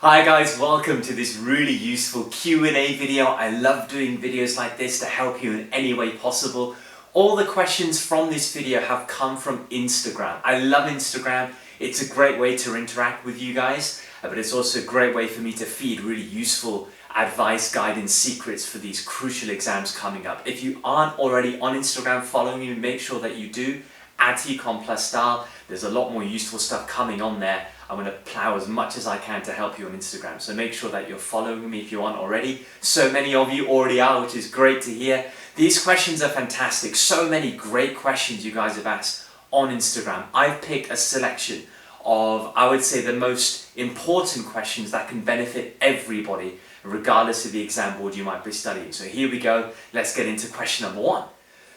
Hi guys, welcome to this really useful Q&A video. I love doing videos like this to help you in any way possible. All the questions from this video have come from Instagram. I love Instagram. It's a great way to interact with you guys, but it's also a great way for me to feed really useful advice, guidance, secrets for these crucial exams coming up. If you aren't already on Instagram following me, make sure that you do. At EconplusDal. There's a lot more useful stuff coming on there. I'm going to plow as much as I can to help you on Instagram. So make sure that you're following me if you aren't already. So many of you already are, which is great to hear. These questions are fantastic. So many great questions you guys have asked on Instagram. I've picked a selection of, I would say, the most important questions that can benefit everybody, regardless of the exam board you might be studying. So here we go. Let's get into question number one.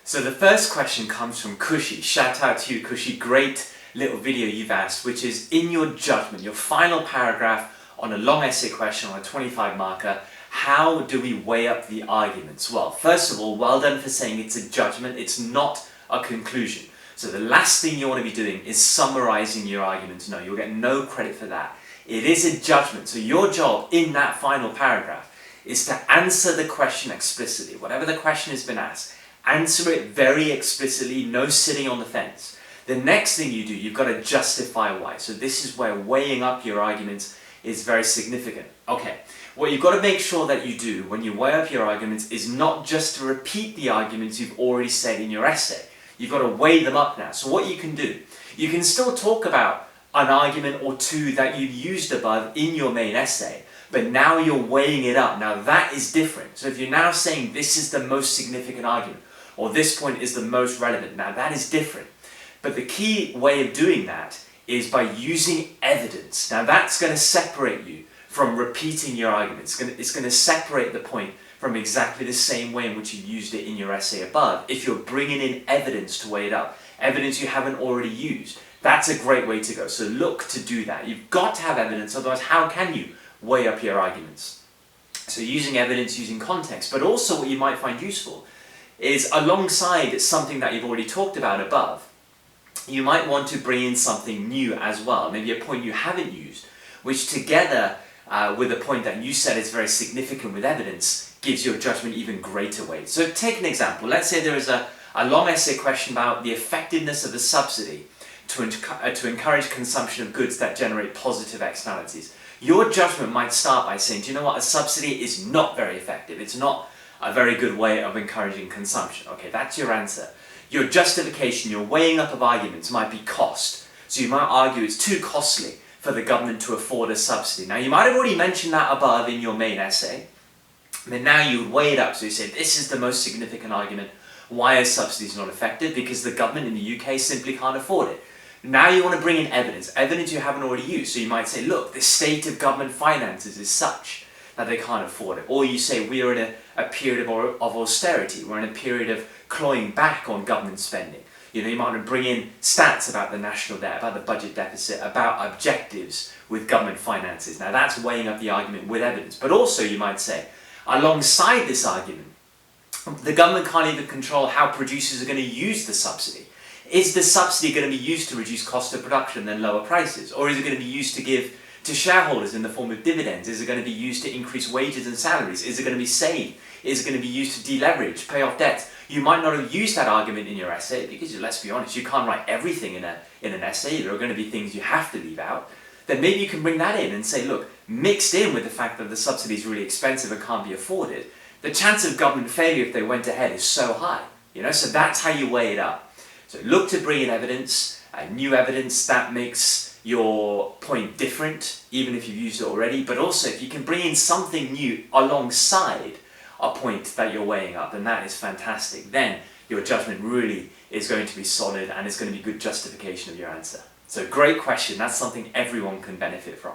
So the first question comes from Kushi. Shout out to you, Kushi. Great little video you've asked, which is, in your judgment, your final paragraph on a long essay question on a 25 marker, how do we weigh up the arguments? Well, first of all, well done for saying it's a judgment. It's not a conclusion. So the last thing you want to be doing is summarizing your arguments. No, you'll get no credit for that. It is a judgment. So your job in that final paragraph is to answer the question explicitly. Whatever the question has been asked, answer it very explicitly, no sitting on the fence. The next thing you do, you've got to justify why. So this is where weighing up your arguments is very significant. Okay, what you've got to make sure that you do when you weigh up your arguments is not just to repeat the arguments you've already said in your essay. You've got to weigh them up now. So what you can do, you can still talk about an argument or two that you've used above in your main essay, but now you're weighing it up. Now that is different. So if you're now saying this is the most significant argument, or this point is the most relevant, now that is different. But the key way of doing that is by using evidence. Now that's going to separate you from repeating your arguments. It's going to separate the point from exactly the same way in which you used it in your essay above. If you're bringing in evidence to weigh it up, evidence you haven't already used, that's a great way to go. So look to do that. You've got to have evidence, otherwise how can you weigh up your arguments? So using evidence, using context, but also what you might find useful is, alongside something that you've already talked about above, you might want to bring in something new as well, maybe a point you haven't used, which together with a point that you said is very significant with evidence, gives your judgment even greater weight. So take an example. Let's say there is a long essay question about the effectiveness of a subsidy to encourage consumption of goods that generate positive externalities. Your judgment might start by saying, do you know what, a subsidy is not very effective. It's not a very good way of encouraging consumption. Okay, that's your answer. Your justification, your weighing up of arguments might be cost. So you might argue it's too costly for the government to afford a subsidy. Now you might have already mentioned that above in your main essay, but now you would weigh it up. So you say this is the most significant argument. Why are subsidies not effective? Because the government in the UK simply can't afford it. Now you want to bring in evidence you haven't already used. So you might say, look, the state of government finances is such that they can't afford it. Or you say we are in a period of austerity, we're in a period of clawing back on government spending. You know, you might want to bring in stats about the national debt, about the budget deficit, about objectives with government finances. Now that's weighing up the argument with evidence. But also you might say, alongside this argument, the government can't even control how producers are going to use the subsidy. Is the subsidy going to be used to reduce cost of production and then lower prices? Or is it going to be used to give to shareholders in the form of dividends? Is it going to be used to increase wages and salaries? Is it going to be saved? Is it going to be used to deleverage, pay off debts? You might not have used that argument in your essay because, let's be honest, you can't write everything in an essay. There are going to be things you have to leave out. Then maybe you can bring that in and say, look, mixed in with the fact that the subsidy is really expensive and can't be afforded, the chance of government failure if they went ahead is so high. You know, so that's how you weigh it up. So look to bring in evidence, new evidence that makes your point different, even if you've used it already, but also if you can bring in something new alongside a point that you're weighing up, then that is fantastic. Then your judgment really is going to be solid and it's going to be good justification of your answer. So great question, that's something everyone can benefit from.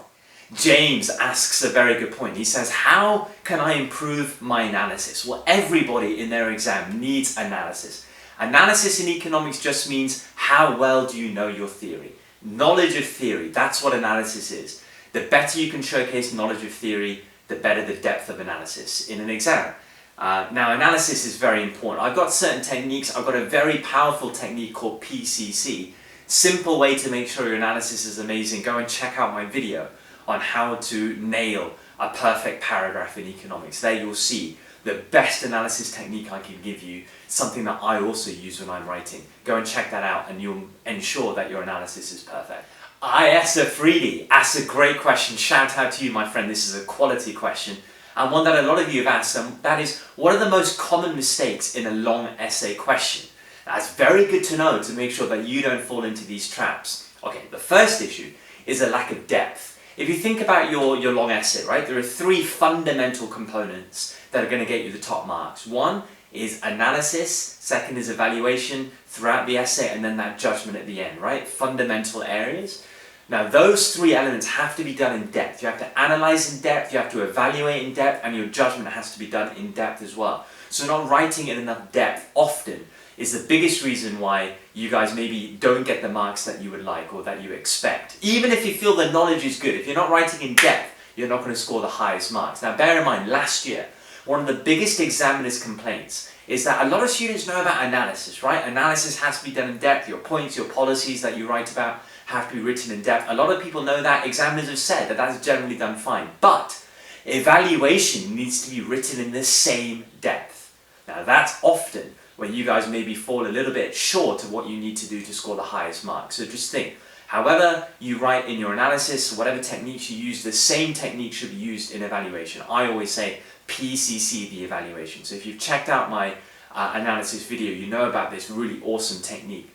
James asks a very good point. He says, how can I improve my analysis? Well, everybody in their exam needs analysis. Analysis in economics just means how well do you know your theory. Knowledge of theory, that's what analysis is. The better you can showcase knowledge of theory, the better the depth of analysis in an exam. Now, analysis is very important. I've got certain techniques. I've got a very powerful technique called PCC. Simple way to make sure your analysis is amazing. Go and check out my video on how to nail a perfect paragraph in economics. There you'll see the best analysis technique I can give you, something that I also use when I'm writing. Go and check that out and you'll ensure that your analysis is perfect. Esa Freedy asks a great question. Shout out to you, my friend. This is a quality question and one that a lot of you have asked, and that is, what are the most common mistakes in a long essay question? That's very good to know to make sure that you don't fall into these traps. Okay, the first issue is a lack of depth. If you think about your long essay, right, there are three fundamental components that are going to get you the top marks. One is analysis, second is evaluation throughout the essay, and then that judgment at the end, right? Fundamental areas. Now those three elements have to be done in depth. You have to analyze in depth, you have to evaluate in depth, and your judgment has to be done in depth as well. So not writing in enough depth often is the biggest reason why you guys maybe don't get the marks that you would like or that you expect. Even if you feel the knowledge is good, if you're not writing in depth, you're not going to score the highest marks. Now bear in mind, last year, one of the biggest examiners' complaints is that a lot of students know about analysis, right? Analysis has to be done in depth. Your points, your policies that you write about have to be written in depth. A lot of people know that. Examiners have said that that's generally done fine. But evaluation needs to be written in the same depth. Now that's often when you guys maybe fall a little bit short of what you need to do to score the highest mark. So just think, however you write in your analysis, whatever techniques you use, the same technique should be used in evaluation. I always say PCC the evaluation. So if you've checked out my analysis video, you know about this really awesome technique.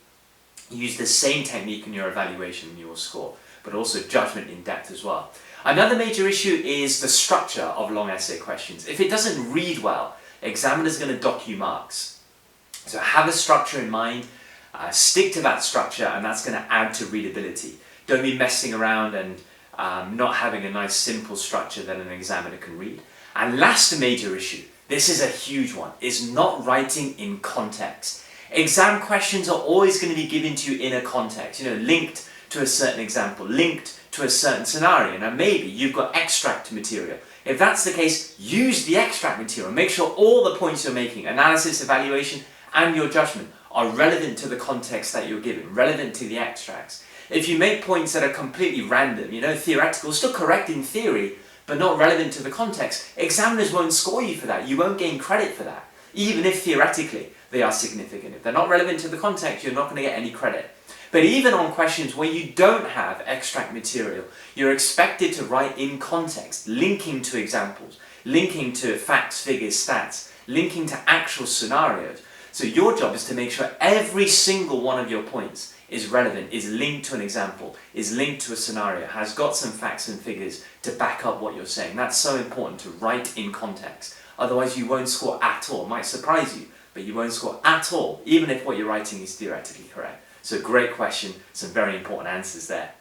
Use the same technique in your evaluation and you will score, but also judgment in depth as well. Another major issue is the structure of long essay questions. If it doesn't read well, examiners are going to dock you marks. So have a structure in mind, stick to that structure, and that's going to add to readability. Don't be messing around and not having a nice simple structure that an examiner can read. And last major issue, this is a huge one, is not writing in context. Exam questions are always going to be given to you in a context, linked to a certain example, linked to a certain scenario. Now maybe you've got extract material. If that's the case, use the extract material. Make sure all the points you're making, analysis, evaluation, and your judgment are relevant to the context that you're given, relevant to the extracts. If you make points that are completely random, theoretical, still correct in theory, but not relevant to the context, examiners won't score you for that. You won't gain credit for that, even if theoretically they are significant. If they're not relevant to the context, you're not going to get any credit. But even on questions where you don't have extract material, you're expected to write in context, linking to examples, linking to facts, figures, stats, linking to actual scenarios. So your job is to make sure every single one of your points is relevant, is linked to an example, is linked to a scenario, has got some facts and figures to back up what you're saying. That's so important, to write in context. Otherwise you won't score at all. It might surprise you, but you won't score at all, even if what you're writing is theoretically correct. So great question, some very important answers there.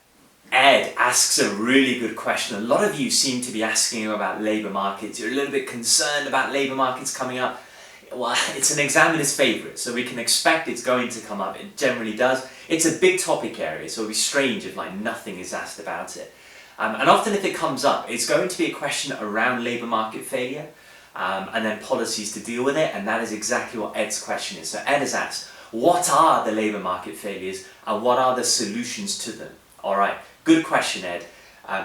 Ed asks a really good question. A lot of you seem to be asking about labour markets. You're a little bit concerned about labour markets coming up. Well, it's an examiner's favourite, so we can expect it's going to come up. It generally does. It's a big topic area, so it'll be strange if nothing is asked about it. And often if it comes up, it's going to be a question around labour market failure, and then policies to deal with it, and that is exactly what Ed's question is. So Ed has asked, what are the labour market failures and what are the solutions to them? Alright, good question, Ed.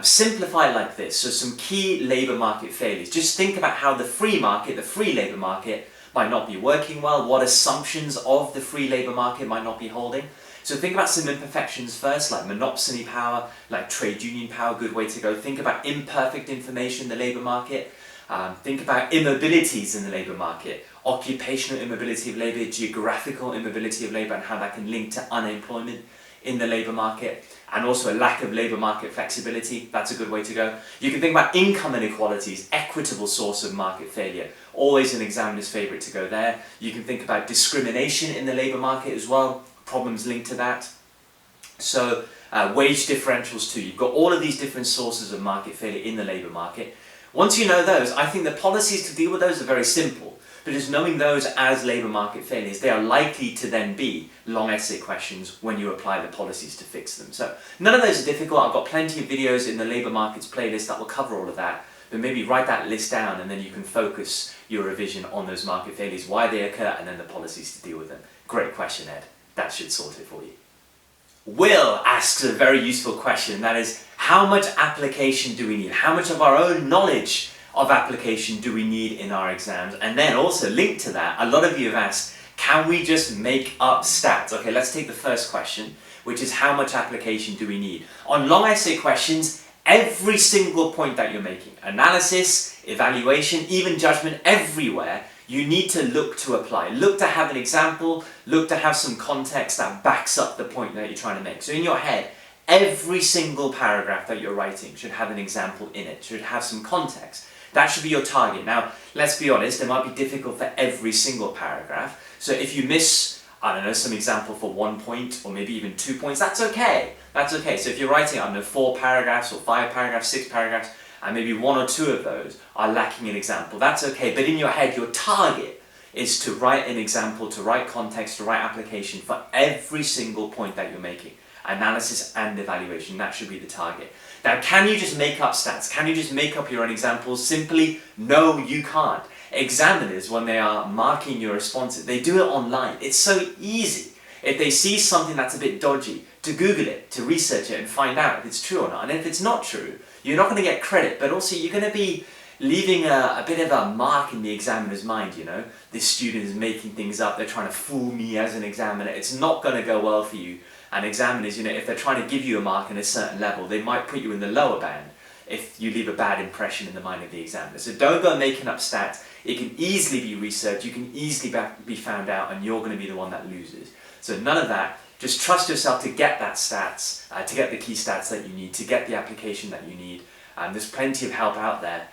Simplify it like this. So some key labour market failures. Just think about how the free market, the free labour market, might not be working well, what assumptions of the free labour market might not be holding. So think about some imperfections first, like monopsony power, like trade union power, good way to go. Think about imperfect information in the labour market. Think about immobilities in the labour market, occupational immobility of labour, geographical immobility of labour, and how that can link to unemployment in the labour market, and also a lack of labour market flexibility. That's a good way to go. You can think about income inequalities, equitable source of market failure, always an examiner's favourite to go there. You can think about discrimination in the labour market as well, problems linked to that. So wage differentials too. You've got all of these different sources of market failure in the labour market. Once you know those, I think the policies to deal with those are very simple. But just knowing those as labour market failures, they are likely to then be long essay questions when you apply the policies to fix them. So none of those are difficult. I've got plenty of videos in the labour markets playlist that will cover all of that. But maybe write that list down and then you can focus your revision on those market failures, why they occur, and then the policies to deal with them. Great question, Ed. That should sort it for you. Will asks a very useful question, and that is, how much application do we need? How much of our own knowledge of application do we need in our exams? And then also linked to that, a lot of you have asked, can we just make up stats? Okay, let's take the first question, which is how much application do we need? On long essay questions, every single point that you're making, analysis, evaluation, even judgment, everywhere, you need to look to apply. Look to have an example, look to have some context that backs up the point that you're trying to make. So in your head, every single paragraph that you're writing should have an example in it, should have some context. That should be your target. Now, let's be honest, it might be difficult for every single paragraph. So if you miss, I don't know, some example for 1 point or maybe even 2 points, that's okay. That's okay. So if you're writing, I don't know, 4 paragraphs or 5 paragraphs, 6 paragraphs, and maybe 1 or 2 of those are lacking an example, that's okay. But in your head, your target is to write an example, to write context, to write application for every single point that you're making. Analysis and evaluation, that should be the target. Now, can you just make up stats? Can you just make up your own examples? Simply, no, you can't. Examiners, when they are marking your responses, they do it online. It's so easy. If they see something that's a bit dodgy, to Google it, to research it and find out if it's true or not. And if it's not true, you're not going to get credit, but also you're going to be leaving a bit of a mark in the examiner's mind, you know. This student is making things up, they're trying to fool me as an examiner. It's not going to go well for you. And examiners, you know, if they're trying to give you a mark in a certain level, they might put you in the lower band if you leave a bad impression in the mind of the examiner. So don't go making up stats. It can easily be researched, you can easily be found out, and you're going to be the one that loses. So none of that. Just trust yourself to get that stats, to get the key stats that you need, to get the application that you need. There's plenty of help out there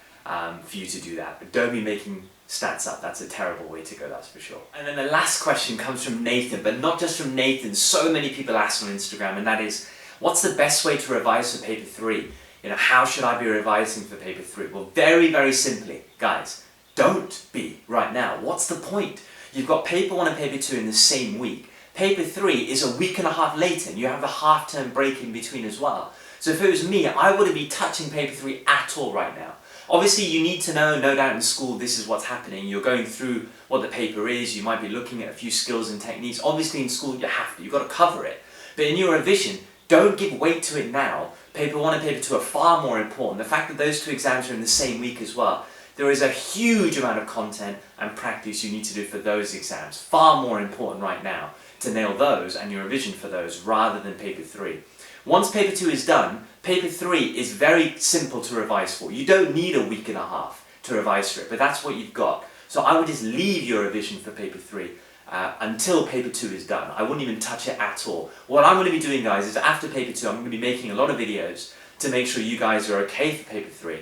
for you to do that. But don't be making stats up. That's a terrible way to go, that's for sure. And then the last question comes from Nathan, but not just from Nathan. So many people ask on Instagram, and that is, what's the best way to revise for paper 3? You know, how should I be revising for paper 3? Well, very, very simply, guys, don't be right now. What's the point? You've got paper 1 and paper 2 in the same week. Paper 3 is a week and a half later, and you have a half-term break in between as well. So if it was me, I wouldn't be touching paper 3 at all right now. Obviously, you need to know, no doubt in school, this is what's happening. You're going through what the paper is, you might be looking at a few skills and techniques. Obviously in school, you have to, you've got to cover it. But in your revision, don't give weight to it now. Paper 1 and paper 2 are far more important. The fact that those 2 exams are in the same week as well, there is a huge amount of content and practice you need to do for those exams. Far more important right now to nail those and your revision for those rather than paper 3. Once paper 2 is done, paper 3 is very simple to revise for. You don't need a week and a half to revise for it, but that's what you've got. So I would just leave your revision for paper 3 until paper 2 is done. I wouldn't even touch it at all. What I'm going to be doing, guys, is after paper 2, I'm going to be making a lot of videos to make sure you guys are okay for paper 3.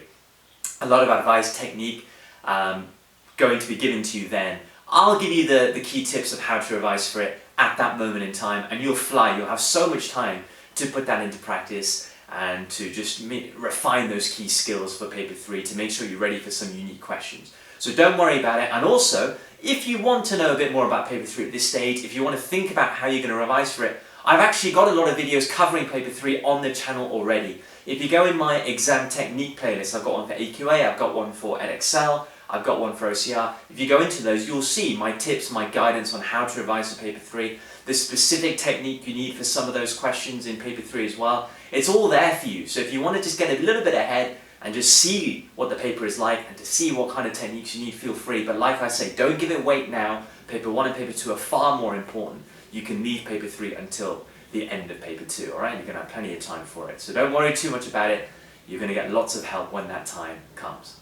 A lot of advice, technique going to be given to you then. I'll give you the key tips of how to revise for it at that moment in time, and you'll fly. You'll have so much time to put that into practice and to just refine those key skills for paper 3 to make sure you're ready for some unique questions. So don't worry about it. And also, if you want to know a bit more about paper 3 at this stage, if you want to think about how you're going to revise for it, I've actually got a lot of videos covering paper 3 on the channel already. If you go in my exam technique playlist, I've got one for AQA, I've got one for EdXL, I've got one for OCR. If you go into those, you'll see my tips, my guidance on how to revise for paper 3, the specific technique you need for some of those questions in paper 3 as well. It's all there for you. So if you want to just get a little bit ahead and just see what the paper is like and to see what kind of techniques you need, feel free. But like I say, don't give it weight now. Paper 1 and paper 2 are far more important. You can leave paper 3 until the end of paper 2, alright? You're going to have plenty of time for it. So don't worry too much about it. You're going to get lots of help when that time comes.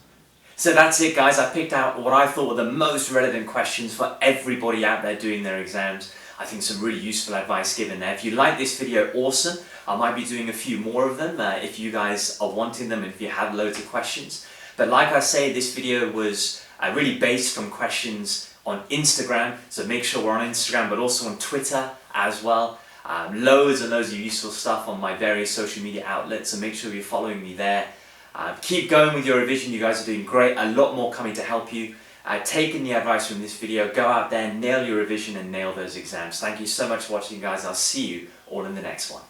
So that's it, guys. I picked out what I thought were the most relevant questions for everybody out there doing their exams. I think some really useful advice given there. If you like this video, awesome. I might be doing a few more of them if you guys are wanting them and if you have loads of questions. But like I say, this video was really based on questions on Instagram. So make sure we're on Instagram, but also on Twitter as well. Loads and loads of useful stuff on my various social media outlets, so make sure you're following me there. Keep going with your revision, you guys are doing great, a lot more coming to help you. Taking the advice from this video, go out there, nail your revision and nail those exams. Thank you so much for watching, guys. I'll see you all in the next one.